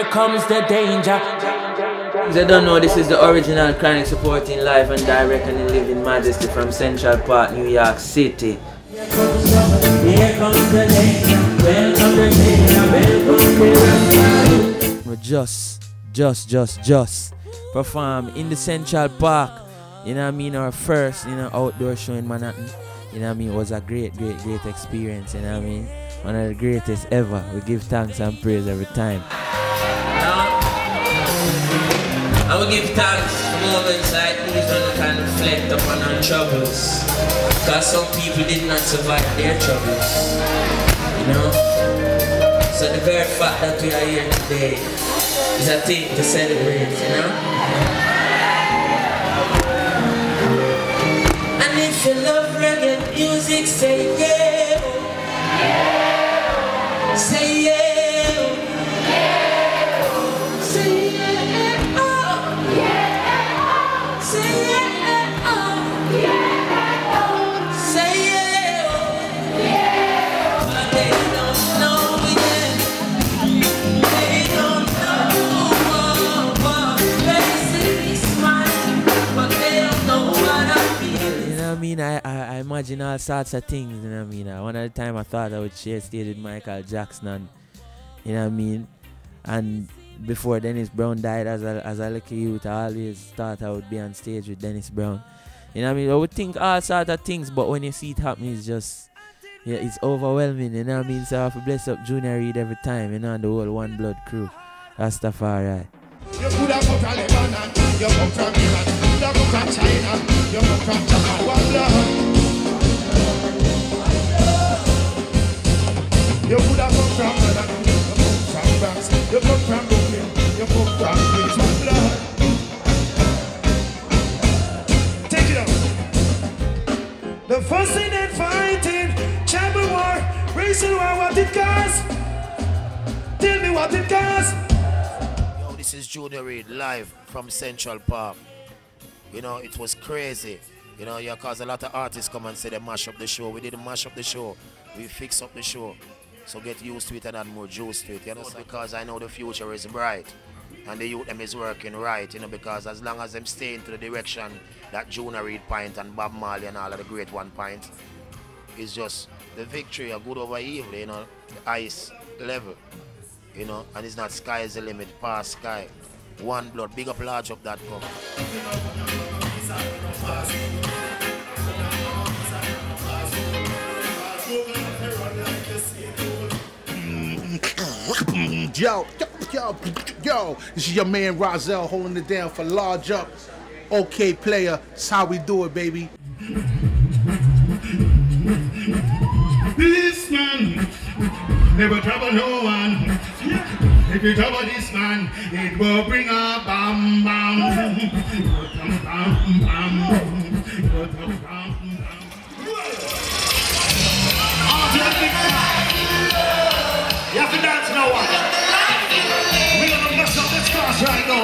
Here comes the danger. They don't know this is the original Chronixx supporting live and direct and in living majesty from Central Park, New York City. Here comes the danger. Welcome the danger. We just perform in the Central Park. You know what I mean? Our first, outdoor show in Manhattan. You know what I mean? It was a great experience. You know what I mean? One of the greatest ever. We give thanks and praise every time. I will give thanks for moments like these when we can reflect upon our troubles. Because some people did not survive their troubles. So the very fact that we are here today is a thing to celebrate, And if you love reggae music, say yeah. Say yeah. I imagine all sorts of things, you know what I mean? One of the time I thought I would share stage with Michael Jackson and, you know what I mean? And before Dennis Brown died as a little youth, I always thought I would be on stage with Dennis Brown. You know what I mean? I would think all sorts of things, but when you see it happen, it's just, it's overwhelming, you know what I mean? So I have to bless up Junior Reid every time, and the whole One Blood crew. Rastafari. You could have come from Lebanon, you come from Iran, you come from China, you come from Japan. One blood. You could have come from London, you come from Bronx, you come from Brooklyn, you come from Queens. One blood. Take it up. The first thing in fighting, tribal war, racial war, what it costs? Tell me what it costs. This is Junior Reid live from Central Park. It was crazy. Cause a lot of artists come and say they mash up the show. We didn't mash up the show. We fix up the show. So get used to it and add more juice to it. Because I know the future is bright. And the youth them is working right. Because as long as them stay into the direction that Junior Reid point and Bob Marley and all of the great one point, it's just the victory of good over evil, the ice level. And it's not sky is the limit, past sky. One blood, big up, large up that come. Yo, this is your man Rahzel holding it down for LargeUp, Okayplayer. That's how we do it, baby. This man never trouble no one. If you trouble this man, it will bring a bam bam. You have to dance now, what? We're gonna mess up this class right now.